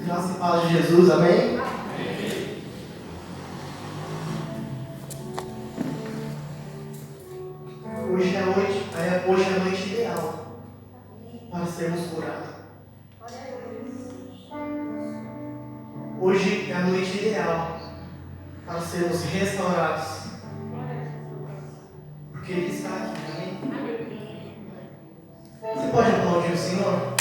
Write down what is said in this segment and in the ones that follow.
Graça e paz de Jesus, amém? Hoje é a noite ideal para sermos curados. Hoje é a noite ideal para sermos restaurados. Porque Ele está aqui, amém? Você pode aplaudir o Senhor?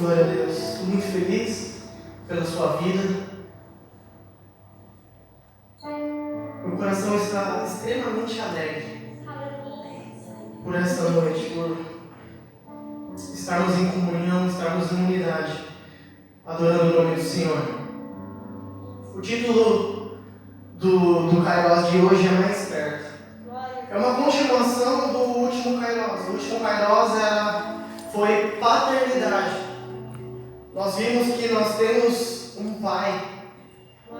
Glória a Deus. Estou muito feliz pela sua vida. Meu coração está extremamente alegre por esta noite, por estarmos em comunhão, estarmos em unidade, adorando o nome do Senhor. O título do Kairos de hoje é Mais Perto. É uma continuação do último Kairos. O último Kairos foi paternidade. Nós vimos que nós temos um Pai.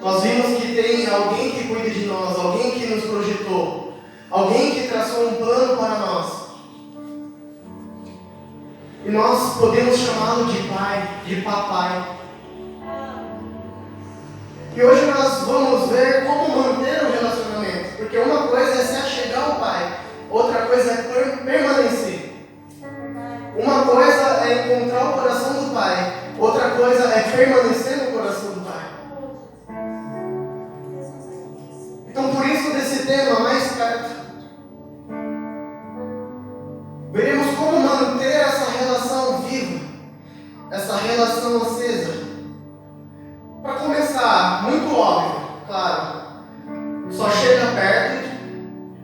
Nós vimos que tem alguém que cuida de nós, alguém que nos projetou, alguém que traçou um plano para nós. E nós podemos chamá-lo de Pai, de Papai. E hoje nós vamos ver como manter o relacionamento. Porque uma coisa é se achegar ao Pai, outra coisa é permanecer. Uma coisa é encontrar o coração do Pai, outra coisa é permanecer no coração do Pai. Então, por isso, desse tema mais perto, veremos como manter essa relação viva, essa relação acesa. Para começar, muito óbvio, claro, só chega perto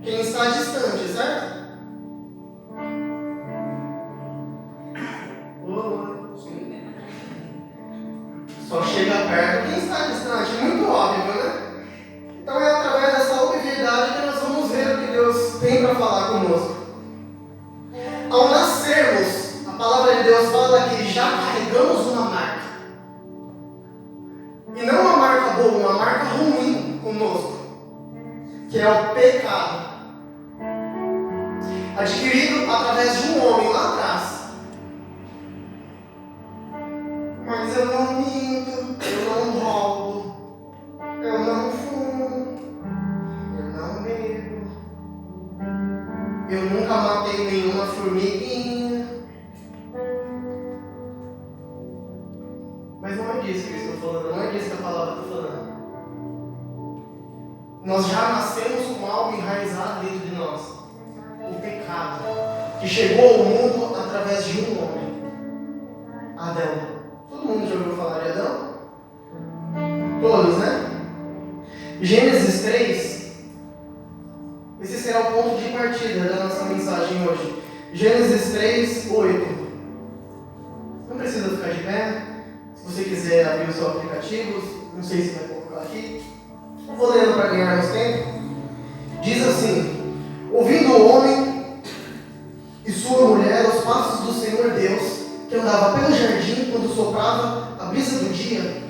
quem está distante, certo? Só chega perto quem está distante, muito óbvio, né? Então é através dessa obviedade que nós vamos ver o que Deus tem para falar conosco. Ao nascermos, a palavra de Deus fala que já carregamos uma marca. E não uma marca boa, uma marca ruim conosco, que é o pecado. Adquirido através de um homem lá atrás. Mas eu não minto, eu não roubo, eu não fumo, eu não bebo, eu nunca matei nenhuma formiguinha. Mas não é disso que eu estou falando, não é disso que a palavra está falando. Nós já nascemos com algo enraizado dentro de nós, o pecado, que chegou ao mundo através de um homem, Adão. Todo mundo já ouviu falar de Adão? Todos, né? Gênesis 3. Esse será o ponto de partida da nossa mensagem hoje. Gênesis 3, 8. Não precisa ficar de pé. Se você quiser abrir o seu aplicativo, não sei se vai colocar aqui. Vou lendo para ganharmos tempo. Diz assim: ouvindo o homem e sua mulher os passos do Senhor Deus, que andava pelo jardim quando soprava a brisa do dia,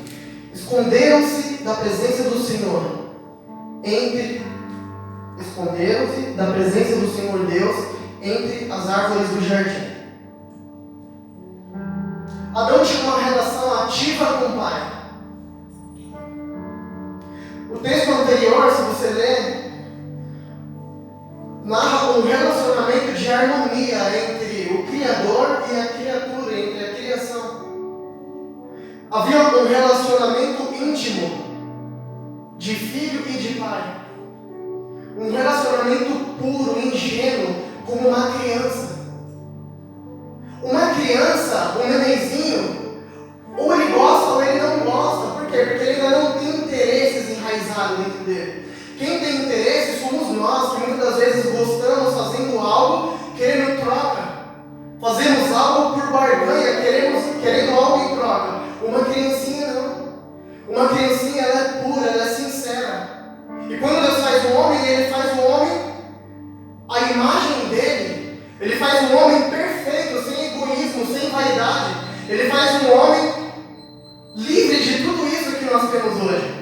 esconderam-se da presença do Senhor Deus entre as árvores do jardim. Adão tinha uma relação ativa com o Pai. O texto anterior, se você ler, narra um relacionamento de harmonia entre o Criador e a criatura, entre a criação. Havia um relacionamento íntimo de filho e de pai. Um relacionamento puro, ingênuo, como uma criança. Uma criança, um nenenzinho, ou ele gosta ou ele não gosta. Por quê? Porque ele ainda não tem interesses enraizados dentro dele. Quem tem interesse somos nós, que muitas das vezes gostamos fazendo algo, querendo troca. Fazemos algo por barganha, querendo algo em troca. Uma criancinha não. Uma criancinha, ela é pura, ela é sincera. E quando Deus faz um homem, Ele faz um homem, a imagem dele, Ele faz um homem perfeito, sem egoísmo, sem vaidade. Ele faz um homem livre de tudo isso que nós temos hoje.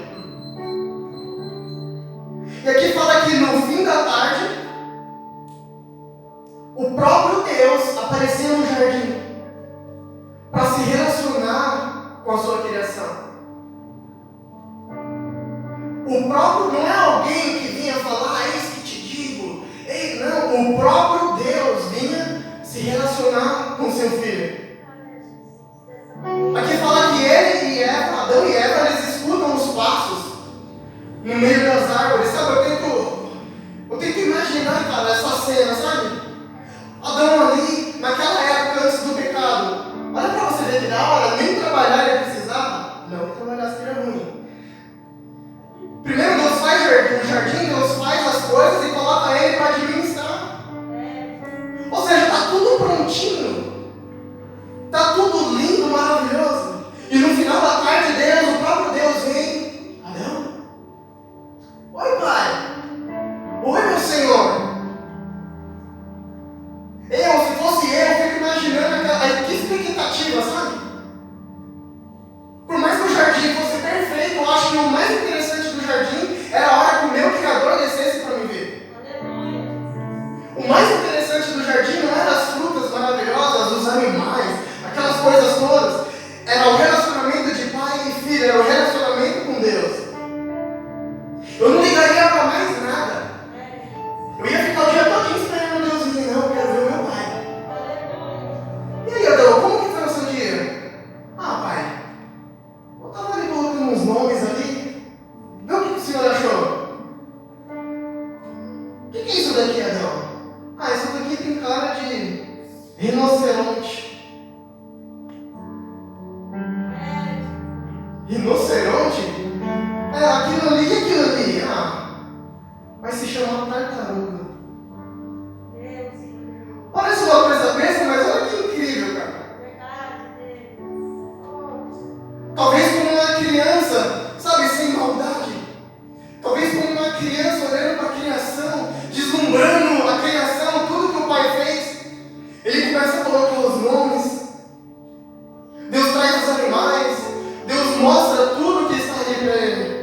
O próprio, não é alguém que vinha falar, eis que te digo. Ei, não, o próprio Deus vinha se relacionar com seu filho. Aqui fala que ele e Eva, Adão e Eva, eles escutam os passos no meio das árvores. Sabe, eu tento imaginar, cara, essa cena, sabe? Adão ali, naquela época antes do pecado. Olha pra você ver que da hora, nem trabalhar ele precisava. Não que trabalhar seria ruim. Primeiro Deus faz o jardim, Deus faz as coisas e coloca ele para administrar. Ou seja, está tudo prontinho. Está tudo lindo, maravilhoso. E no final da tarde, Deus, o próprio Deus vem. Adão? Oi, pai. Oi, meu Senhor. Se fosse eu fico imaginando que expectativa, sabe? Por mais que o jardim fosse perfeito, eu acho que o mais interessante do jardim era a hora que o meu Criador descesse para me ver. O mais interessante do jardim não eram as frutas maravilhosas, os animais, aquelas coisas todas. Era o relacionamento de pai e filho, era o relacionamento com Deus. Eu não ligaria para mais nada. Eu ia ficar o dia todo esperando Deus vir. Não, eu quero ver o meu pai. E aí, Adão, como que foi o seu dia? Ah, pai, eu estava ali colocando uns nomes ali. Vê o que o senhor achou? O que é isso daqui, Adão? Ah, isso daqui tem cara de rinoceronte. Rinoceronte? Aquilo ali e aquilo ali. Vai se chamar tartaruga. Parece uma coisa besta, mas olha que incrível, cara. Talvez como uma criança, sabe, sem maldade. Talvez como uma criança olhando para a criação, deslumbrando a criação, tudo que o pai fez. Ele começa a colocar os nomes. Deus traz os animais. Deus mostra tudo que está ali para ele.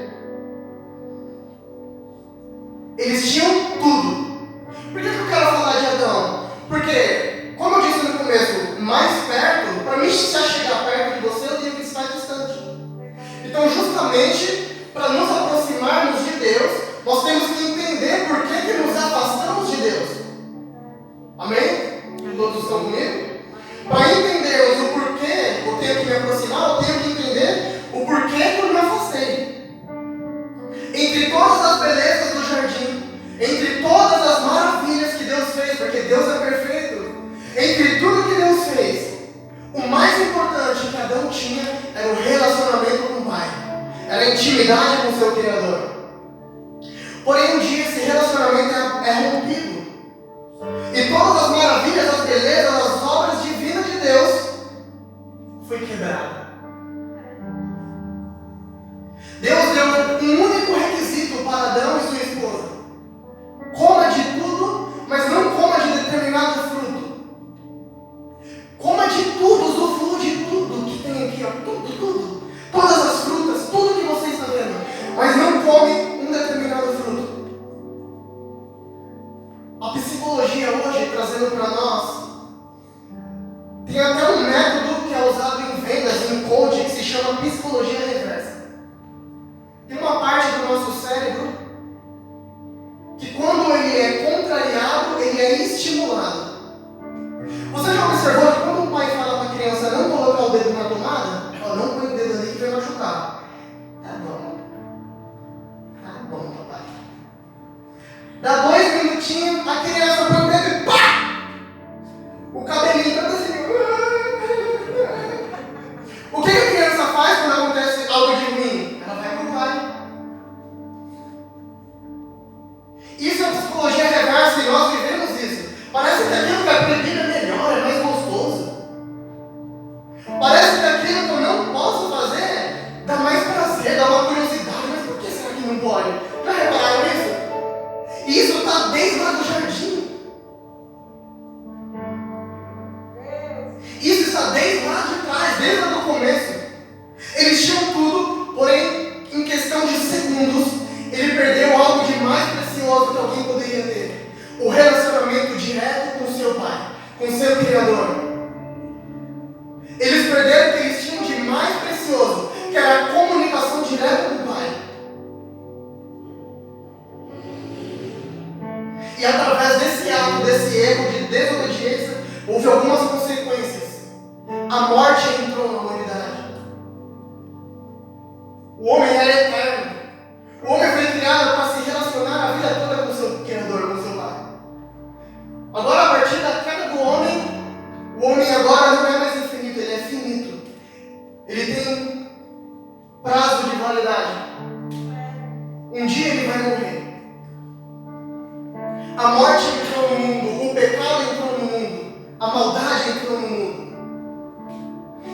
Eles tinham tudo. Por que eu quero falar de Adão? Porque, como eu disse no começo, mais perto, para mim se chegar perto de você, eu tenho que estar distante. Então, justamente, para nos aproximarmos de Deus, nós temos que entender por que nos afastamos de Deus. Amém? Todos estão comigo? Para entendermos o porquê eu tenho que me aproximar, eu tenho que entender o porquê que eu me afastei. Entre todas as belezas do jardim, entre todas as maravilhas que Deus fez, porque Deus é perfeito, entre tudo que Deus fez, o mais importante que Adão tinha era o relacionamento com o Pai, era a intimidade com o seu Criador. Porém, um dia esse relacionamento é rompido, e todas as maravilhas, as belezas, as obras divinas de Deus foi quebrada. Deus deu um único requisito para Adão e sua esposa: coma de tudo, mas não coma de determinado fruto. Coma de tudo, usufrua de tudo que tem aqui, ó, tudo. Todas as frutas, tudo que você está vendo, mas não come um determinado fruto. A psicologia hoje, trazendo para nós, tem até um método que é usado em vendas, em coaching, que se chama psicologia reversa. Tem uma parte do nosso cérebro E através desse ato, desse erro de desobediência, houve algumas consequências. A morte entrou na humanidade. O homem era eterno. O homem foi criado para se relacionar a vida toda com o seu Criador, com o seu Pai. Agora, a partir da queda do homem, o homem agora não é mais infinito, ele é finito. Ele tem prazo de validade. Um dia ele vai morrer. A morte entrou no mundo, o pecado entrou no mundo, a maldade entrou no mundo.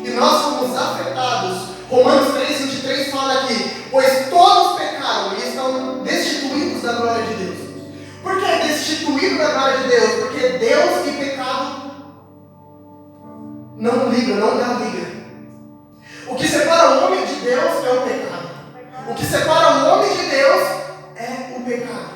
E nós fomos afetados. Romanos 3:23 fala aqui: pois todos pecaram e estão destituídos da glória de Deus. Por que é destituído da glória de Deus? Porque Deus e pecado não ligam, não dá liga. O que separa o homem de Deus é o pecado. O que separa o homem de Deus é o pecado.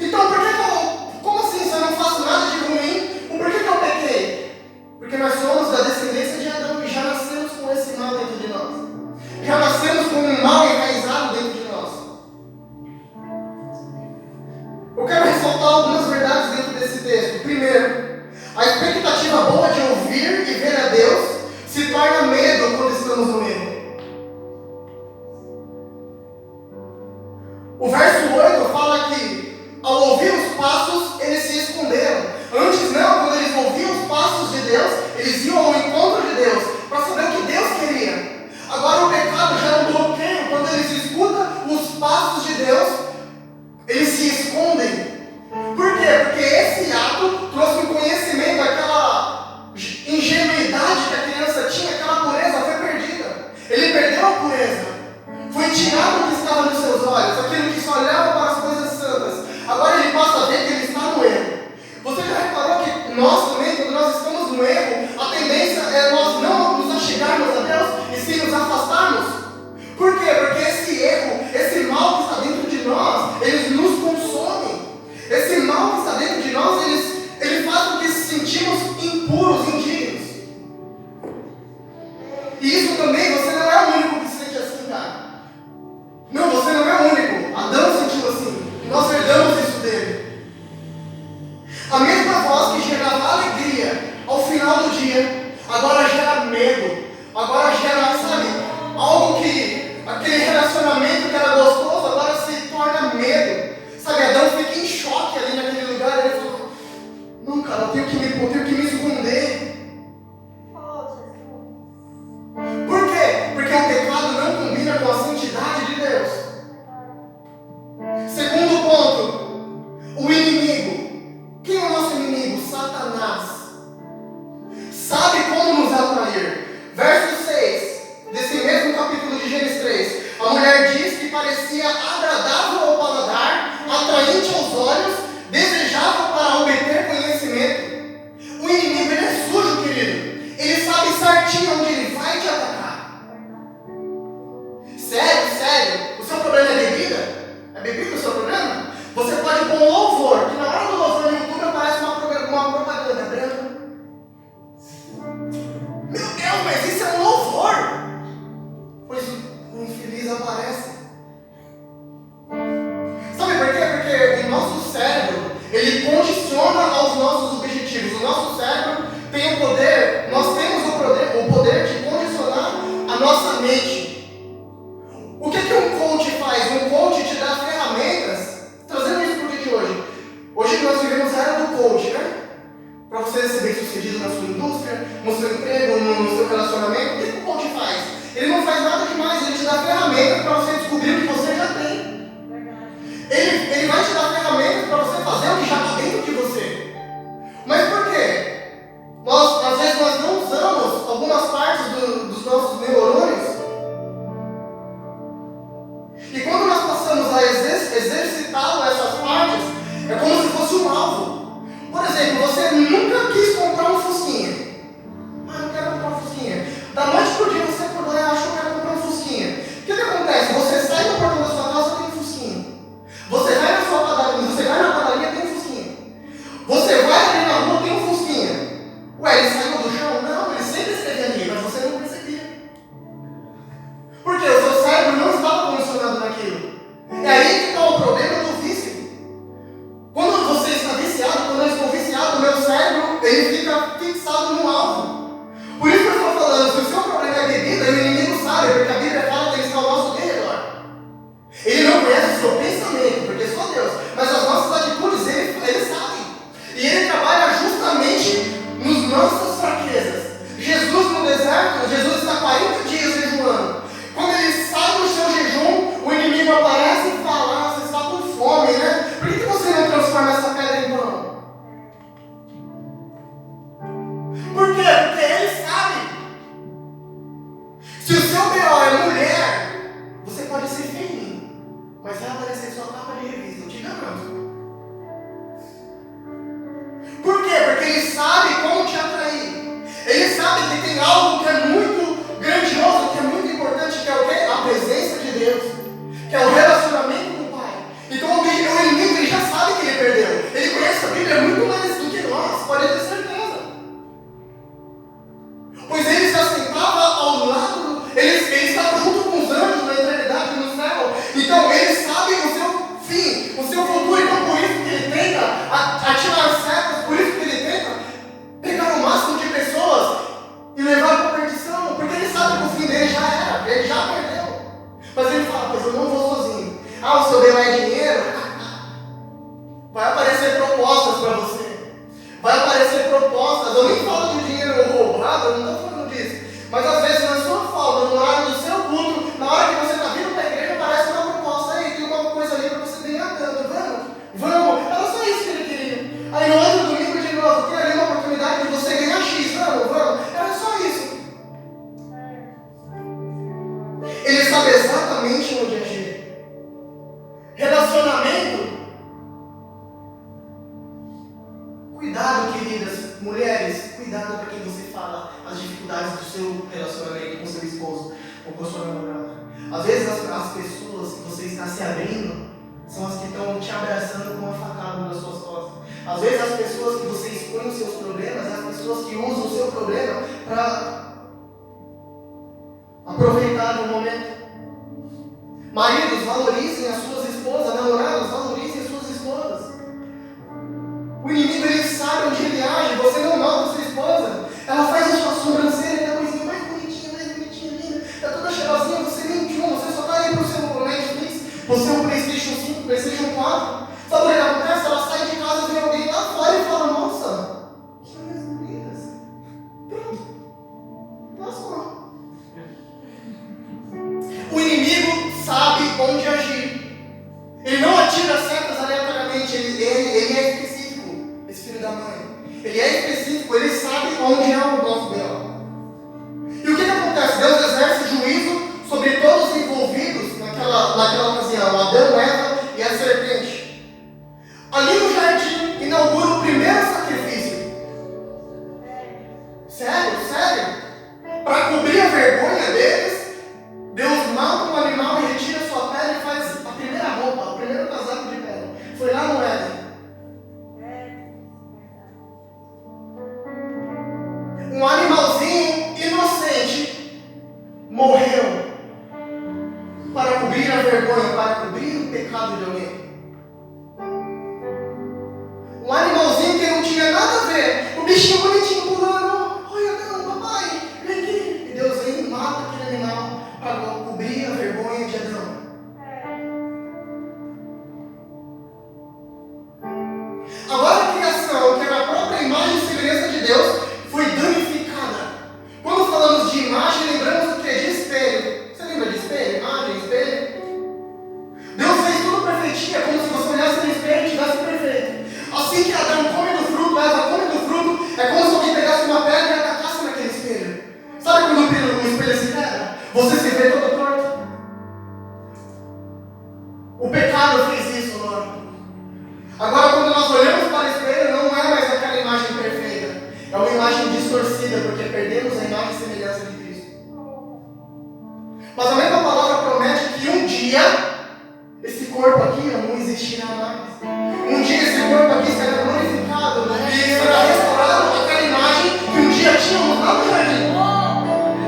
Então, por que eu, como assim, se eu não faço nada de ruim, por que eu pequei? Porque nós somos da descendência de Adão e já nascemos com esse mal dentro de nós. Já nascemos com um mal enraizado dentro de nós. Eu quero ressaltar algumas verdades dentro desse texto. Primeiro, a expectativa boa de ouvir e ver a Deus se torna medo quando estamos no erro. O verso 8 fala que, ao ouvir os passos, eles se esconderam. Antes não, quando eles ouviam os passos de Deus, eles iam ao encontro de Deus, para saber o que Deus queria. Agora o pecado gera um bloqueio. Quando eles escutam os passos de Deus, eles se escondem. Por quê? Porque esse ato trouxe um conhecimento, aquela ingenuidade que a criança tinha, aquela pureza foi perdida. Ele perdeu a pureza. Foi tirado o que estava nos seus olhos, aquilo que só olhava para as coisas santas. Agora ele passa a ver que ele está no erro. Você já reparou que nós também, quando nós estamos no erro, a tendência é nós não nos achegarmos a Deus e sim nos afastarmos? Por quê? Porque esse erro, esse mal que está dentro de nós, eles nos consomem. Esse mal que está dentro de nós, ele faz com que se sentimos impuros, indignos. E isso também, você não é o único que se sente assim, cara. Não, você não é o único. Adão sentiu assim. Nós herdamos isso dele. A mesma voz que gerava alegria ao final do dia, agora gera medo. Agora gera, sabe, algo que, aquele relacionamento que era gostoso, agora se torna medo. Sabe, Adão fica em choque ali naquele lugar. Ele falou: não, cara, eu tenho que me esconder. Por quê? Porque o pecado não combina com a santidade de Deus. Segundo ponto, o inimigo. Quem é o nosso inimigo? Satanás. Sabe como nos atrair. Verso 6, desse mesmo capítulo de Gênesis 3. A mulher diz que parecia agradável ao paladar, atraente aos olhos, desejável para obter conhecimento. O inimigo, ele é sujo, querido. Ele sabe certinho onde ele vai te atacar. Sério? O seu problema é bebida? É bebida o seu problema? Você pode pôr um louvor, que na hora do louvor no YouTube aparece uma propaganda branca. Meu Deus, mas isso é um louvor! Pois o infeliz aparece. Sabe por quê? Porque o nosso cérebro, ele condiciona aos nossos objetivos. O nosso cérebro tem o poder, nós temos o poder de condicionar a nossa mente. O que um coach faz? Um coach te dá ferramentas, trazendo isso para o dia de hoje. Hoje nós vivemos a era do coach, né? Para você ser bem sucedido na sua indústria, no seu emprego, no seu relacionamento. O que o coach faz? Ele não faz nada demais, ele te dá ferramentas para você descobrir o que você já tem. Ele vai te dar ferramentas para você fazer o que já está dentro de você. Mas por quê? Às vezes nós não usamos algumas partes dos nossos neurônios. E quando nós passamos a exercitar essas partes, é como se fosse um alvo. Por exemplo, você nunca quis comprar um Fusquinha. Ah, não quero comprar um Fusquinha. Da noite pro dia você acordou e achou que quero comprar um Fusquinha. O que acontece? Você poder mais dinheiro, vai aparecer propostas para você. Vai aparecer propostas. Eu nem falo de dinheiro roubado, eu não estou falando disso. Mas às vezes na sua falta, no horário do seu culto, na hora que você está vindo para a igreja, aparece uma proposta. Aí tem uma coisa ali para você ganhar tanto. Vamos. Era só isso que ele queria. Aí no outro domingo de novo, tem ali uma oportunidade de você ganhar X. Vamos. Era só isso. Ele sabe exatamente onde agir. Relacionamento. Cuidado, queridas mulheres, cuidado para quem você fala as dificuldades do seu relacionamento com seu esposo ou com a sua namorada. Às vezes as pessoas que você está se abrindo são as que estão te abraçando com uma facada nas suas costas. Às vezes as pessoas que você expõe os seus problemas, as pessoas que usam o seu problema para aproveitar do momento. Maridos, valorizem as suas esposas, namorados, valorizem as suas esposas. O inimigo, ele sabe onde ele age. Você não nota a sua esposa. Ela faz a sua sobrancelha, que é a coisinha mais bonitinha, linda. Tá toda cheirosinha, você nem de um, você só tá aí pro seu Netflix, pro seu PlayStation 5, PlayStation 4. Sabe o que acontece? Ela sai de casa, vem alguém lá fora e fala, nossa, que coisas bonitas. Pronto. Lascou. O inimigo sabe onde agir. Ele não atira setas aleatoriamente, ele é específico, esse filho da mãe. Ele é específico, ele sabe onde é o nosso B.O. E o que acontece? Deus exerce juízo sobre todos os envolvidos naquela ocasião, Adão, Eva e a serpente. Ali no jardim, inaugura o primeiro sacrifício. Sério? Para cobrir a vergonha deles, Deus mata um animal e retira sua pele e faz a primeira roupa, o primeiro casaco de pele. Foi lá no Éden. Um animalzinho inocente morreu para cobrir a vergonha, para cobrir o pecado de alguém. Um animalzinho que não tinha nada a ver. O bichinho bonitinho pulando. Olha, não, papai, vem aqui. E Deus vem e mata aquele animal para cobrir a vergonha de Adão. Agora a criação, que era a própria imagem e semelhança de Deus, foi danificada. Quando falamos de imagem, lembramos do que? De espelho. Você lembra de espelho? Imagem, espelho? Deus fez tudo perfeitinho, é como se você olhasse no espelho e tivesse perfeito. Assim que Adão come do fruto, Eva come do fruto, é como se alguém pegasse uma pedra e atacasse naquele espelho. Sabe quando o espelho se quebra? Você se vê todo torto. O pecado fez isso, Lord. Agora, quando nós olhamos para o espelho, não é mais aquela imagem perfeita. É uma imagem distorcida, porque perdemos a imagem e semelhança de Cristo. Mas a mesma palavra promete que um dia, esse corpo aqui não existirá mais. Um dia esse corpo aqui será glorificado e será restaurado aquela imagem que um dia tínhamos lá no jardim.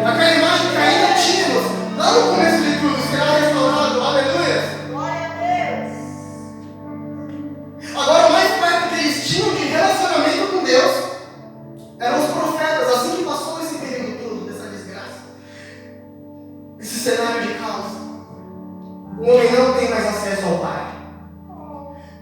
Aquela imagem que ainda tínhamos lá no começo de tudo será restaurado. Aleluia. Glória a Deus. Agora, o mais perto que eles tinham de relacionamento com Deus eram os profetas. Assim que passou esse período todo dessa desgraça, esse cenário de caos, o homem não tem mais acesso ao Pai.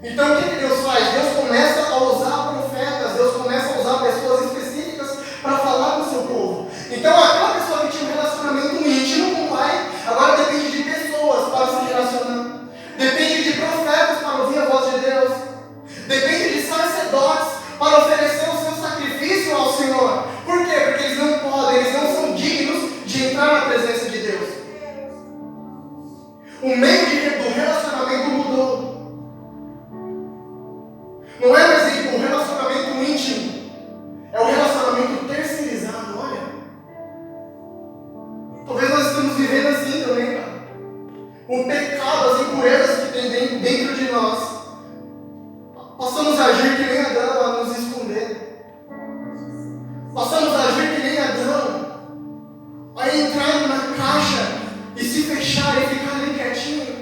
Então o que Deus faz? Deus começa a usar profetas, Deus começa a usar pessoas específicas para falar com o seu povo. Então aquela pessoa que tinha um relacionamento íntimo com o Pai, agora depende de pessoas para se relacionar. Depende de profetas para ouvir a voz de Deus. Depende de sacerdotes para oferecer o seu sacrifício ao Senhor. Por quê? Porque eles não podem, eles não são dignos de entrar na presença de Deus. O meio do relacionamento mudou. Não é mais o relacionamento íntimo, é o relacionamento terceirizado. Olha, talvez nós estamos vivendo assim também, cara. O pecado, as impurezas que tem dentro de nós, passamos a agir que nem Adão, a nos esconder. Passamos a agir que nem Adão, a entrar na caixa e se fechar e ficar ali quietinho.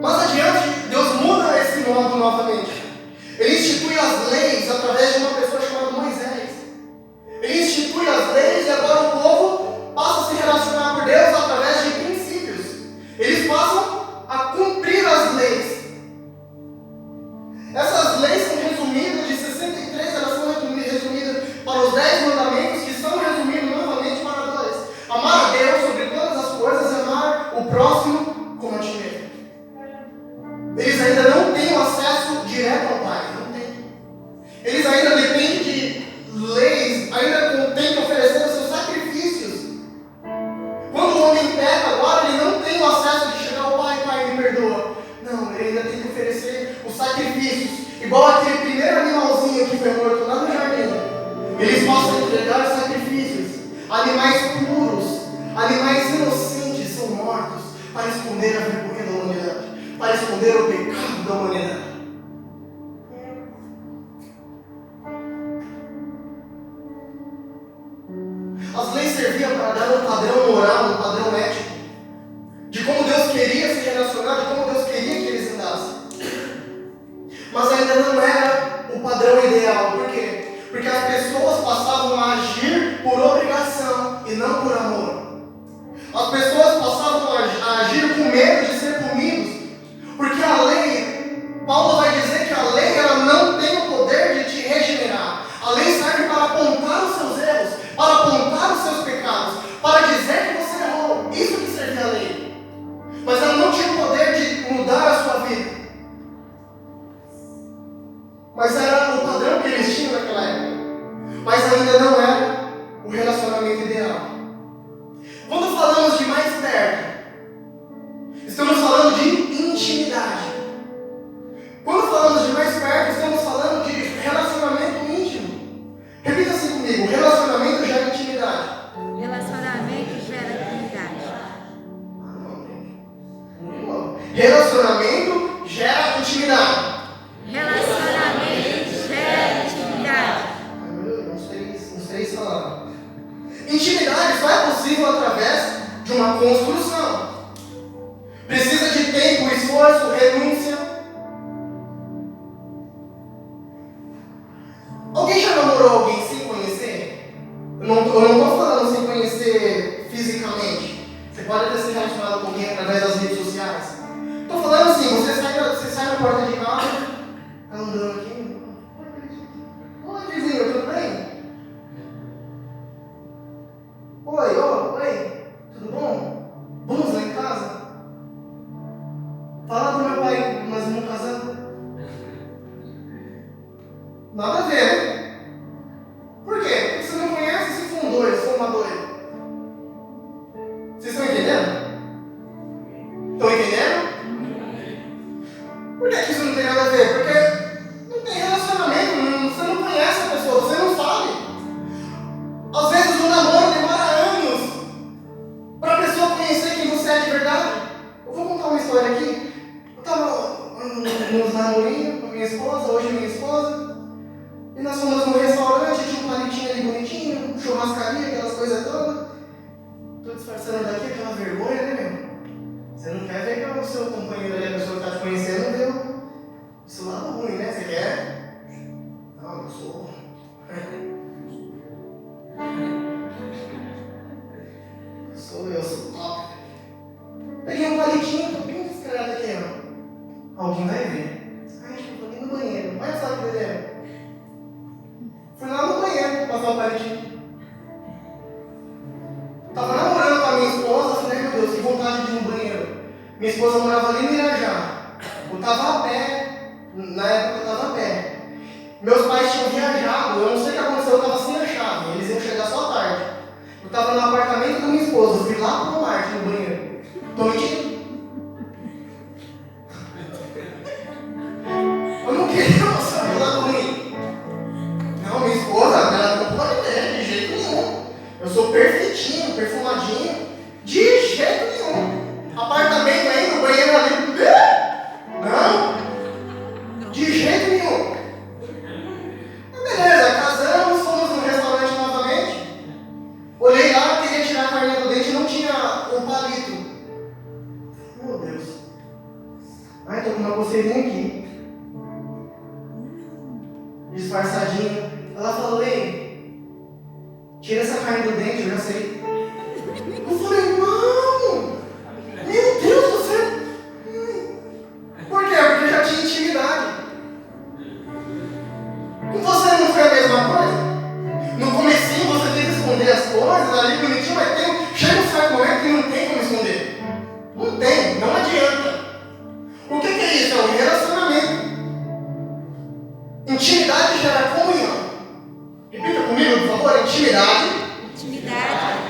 Mas adiante, Deus muda esse modo novamente. Ele institui as leis através de uma pessoa chamada Moisés. Ele institui as leis e agora o povo passa a se relacionar com Deus através de princípios. entregar sacrifícios, animais puros, animais inocentes são mortos para esconder a vergonha da humanidade, para esconder o pecado da humanidade. As leis serviam para dar um padrão moral, um padrão ético, de como Deus queria se relacionar, de como Deus queria que eles andassem. Mas ainda não era o padrão ideal. Por quê? Porque as pessoas passavam a agir por obrigação e não por amor. As pessoas passavam a agir com medo de ser punidos, porque a lei, Paulo vai dizer que a lei ela não tem o poder de te regenerar. A lei serve para apontar os seus erros, para apontar os seus pecados, para dizer que você errou. Isso que servia a lei. Mas ela não tinha o poder de mudar a sua vida. Mas era o padrão que eles tinham naquela época. Mas ainda não era o relacionamento ideal. Quando falamos de mais perto, estamos falando de intimidade. Quando falamos de mais perto, estamos falando de relacionamento íntimo. Repita assim comigo: relacionamento gera intimidade. Relacionamento gera intimidade. Relacionamento gera intimidade. Relacionamento gera intimidade. Uns três falando. Intimidade só é possível através de uma construção. Precisa de tempo, esforço, renúncia. Alguém já namorou alguém sem conhecer? Eu não estou falando sem conhecer fisicamente. Você pode até se relacionar com alguém através das redes sociais. Estou falando assim, você sai na porta de casa, tá andando aqui. Oi, vizinho, tudo bem? Oi, tudo bom? Vamos lá em casa? Fala pro meu pai, nós vamos casar. Nada a ver, né? Por quê? Porque você não conhece se for um doido, se for uma doida. Vocês estão entendendo? Estão entendendo? Por que isso não tem nada a ver? Porque não tem relacionamento, você não conhece a pessoa, você não sabe. Às vezes o namoro demora anos para a pessoa conhecer quem você é de verdade. Eu vou contar uma história aqui. Eu estava nos namorinhos com minha esposa, hoje minha esposa, e nós fomos num restaurante, tinha um palitinho ali bonitinho, churrascaria, aquelas coisas todas. Tô disfarçando daqui aquela vergonha, né, meu? Você não quer ver que o seu companheiro ali, a pessoa que está te conhecendo, deu o seu lado ruim, né? Você quer? Não, eu sou. Eu sou top. Peguei um palitinho, tô bem discreto aqui, ó. Alguém vai ver. Ai, acho que eu tô ali no banheiro. Olha só que beleza. Fui lá no banheiro passar o palitinho. Tava namorando com a minha esposa, falei, meu Deus, que vontade de ir no banheiro. Minha esposa morava ali no Irajá. Eu tava a pé, na época eu tava a pé. Meus pais tinham viajado, eu não sei o que aconteceu, eu tava sem a chave, eles iam chegar só à tarde. Eu tava no apartamento da minha esposa, eu fui lá pro Walmart no banheiro. Tô mentindo? Eu não queria mostrar meu lado ruim. Não, minha esposa, ela não pode ver, de jeito nenhum. Eu sou perfeitinho, perfumadinho, de jeito nenhum. Apartamento aí, no banheiro ali. Não, de jeito nenhum. Beleza, casamos, fomos no restaurante novamente. Olhei lá, queria tirar a carninha do dente e não tinha um palito. Meu Deus. Ai, tô com uma coceirinha aqui. Disfarçadinha. Ela falou, ei, tira essa carne do dente, eu já sei. Eu falei, não! Meu Deus do céu! Por quê? Porque já tinha intimidade. Com você não foi a mesma coisa? No comecinho você tem que esconder as coisas, ali bonitinho, mas chega um certo momento que não tem como esconder. Não tem, não adianta. O que é isso? É um relacionamento. Intimidade gera comunhão. Repita comigo, por favor. Intimidade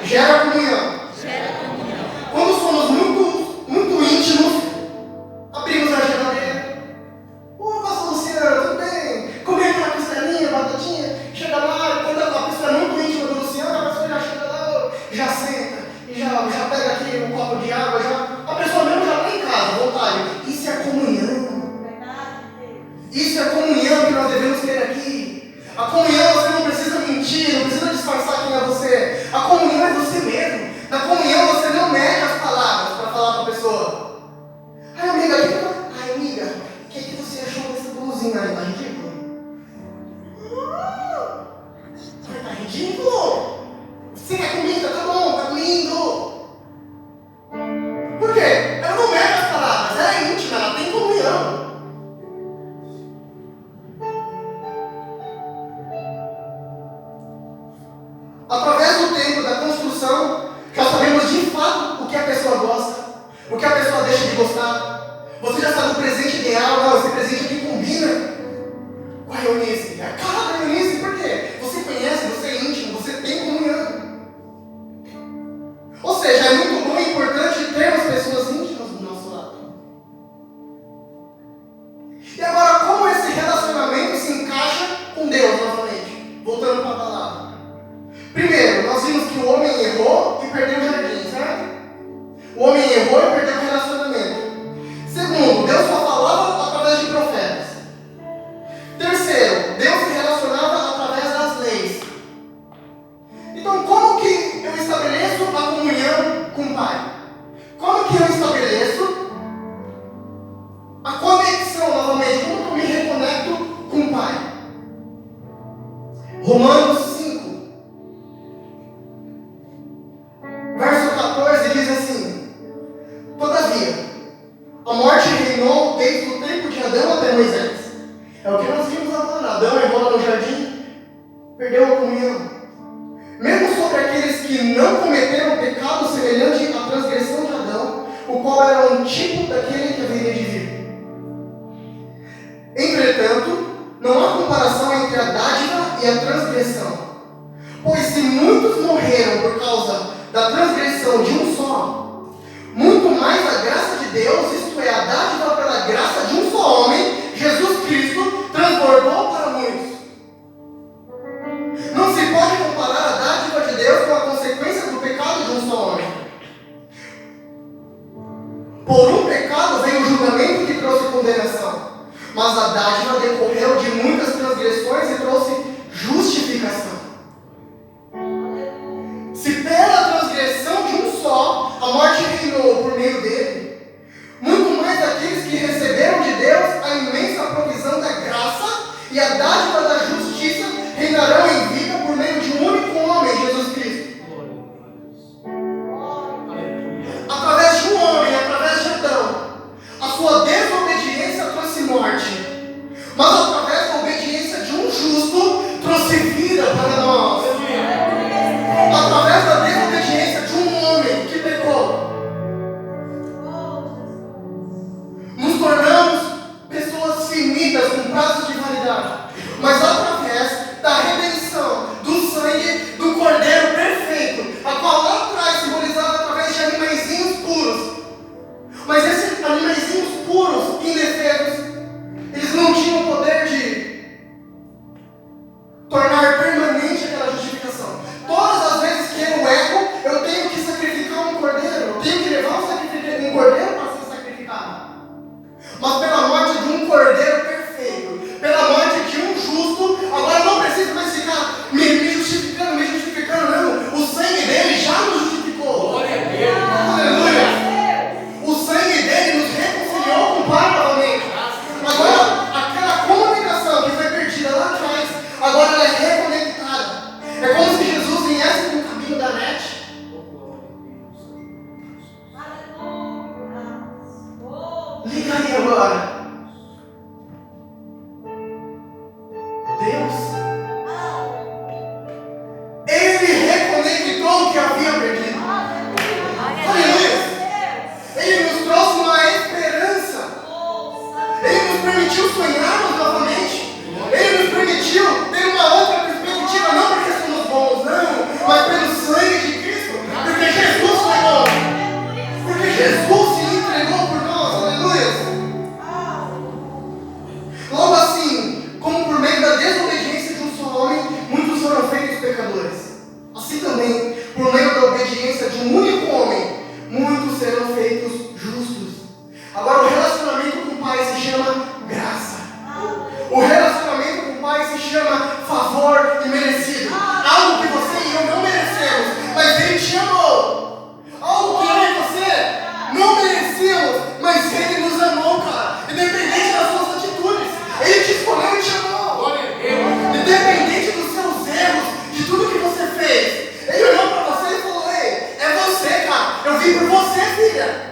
gera comunhão. Quando somos muito íntimos, abrimos a geladeira. Ô, pastor Luciano, tudo bem? Como é que é a costelinha, batatinha? Chega lá, quando a pessoa é muito íntima, através do tempo da construção, já sabemos de fato o que a pessoa gosta, o que a pessoa deixa de gostar. Você já sabe o presente ideal, não, esse presente aqui combina com a Eunice. É a cara da Eunice, por quê? Você conhece, você é íntimo, você tem comunhão. Ou seja, é muito bom e importante termos pessoas íntimas do nosso lado. E agora, como esse relacionamento se encaixa com Deus novamente? Voltando para a palavra. Primeiro, nós vimos que o homem errou e perdeu o jardim, certo? O homem errou e perdeu o relacionamento. Segundo, Deus só falava através de profetas. Terceiro, Deus se relacionava através das leis. Então, como que eu estabeleço a comunhão com o Pai? Como que eu estabeleço a conexão novamente? Como que eu me reconecto com o Pai? Romanos 5, verso 14 diz assim: todavia, a morte reinou desde o tempo de Adão até Moisés. É o que nós vimos agora. Adão errou lá no jardim, perdeu a comunhão. Mesmo sobre aqueles que não cometeram pecado semelhante à transgressão de Adão, o qual era um tipo daquele que haveria de vir. Entretanto, não há comparação entre a dádiva e a transgressão. Pois se muitos morreram por causa da transgressão de um só, muito mais a graça de Deus, isto é, a dádiva pela graça de um só homem, Jesus Cristo, transbordou para muitos. Não se pode comparar a dádiva de Deus com a consequência do pecado de um só homem. Por um pecado veio o julgamento que trouxe condenação, mas a dádiva decorreu de muitas transgressões e trouxe justificação. Se pela transgressão de um só, a morte reinou por meio dele, muito mais aqueles que receberam de Deus a imensa provisão da graça e a dádiva da justiça reinarão em vida por meio de um único homem, Jesus Cristo. Através de um homem, através de Adão, a sua desobediência trouxe morte, mas através da obediência de um justo trouxe vida para nós. Através da desobediência de um homem que pecou, nos tornamos pessoas finitas com prazos de validade, mas através da redenção, do sangue do Cordeiro perfeito, a qual lá atrás simbolizava através de animaizinhos puros. Mas esses animaizinhos puros, indefesos, eles não tinham o poder de tornar permanente aquela justificação. Todas as vezes que eu erro, eu tenho que sacrificar um cordeiro, eu tenho que levar um cordeiro para ser sacrificado. Mas pela morte de um cordeiro perfeito, pela morte de um justo, agora não preciso mais ficar me justificando, não. O sangue dele já nos justificou. Glória a Deus. Aleluia. O sangue dele nos reconciliou com o Pai novamente. Agora, aquela comunicação que foi perdida lá atrás, agora ela é reconectada. É como se Jesus viesse no caminho da net. Liga aí agora. Deus, Ele reconectou o que havia perdido. Aleluia. Ele nos trouxe uma esperança. Ele nos permitiu sonharmos novamente. Ele nos permitiu ter uma outra perspectiva, não porque somos bons, não, mas pelo sangue de Cristo. Porque Jesus foi bom. Porque Jesus se entregou por nós. Aleluia. Logo assim, como por meio da desobediência de um só homem, muitos foram feitos pecadores. Assim também, por meio da obediência de um único homem, muitos serão feitos justos. Agora, o relacionamento com o Pai se chama graça. O relacionamento com o Pai se chama favor imerecido. Algo que você e eu não merecemos, mas Ele te amou. Algo que eu e você não merecemos, mas Ele nos amou, cara. Independente das suas atitudes, Ele te escolheu e te amou. Independente dos seus erros, de tudo que você fez, Ele olhou para você e falou: ei, é você, cara. Eu vim por você, filha.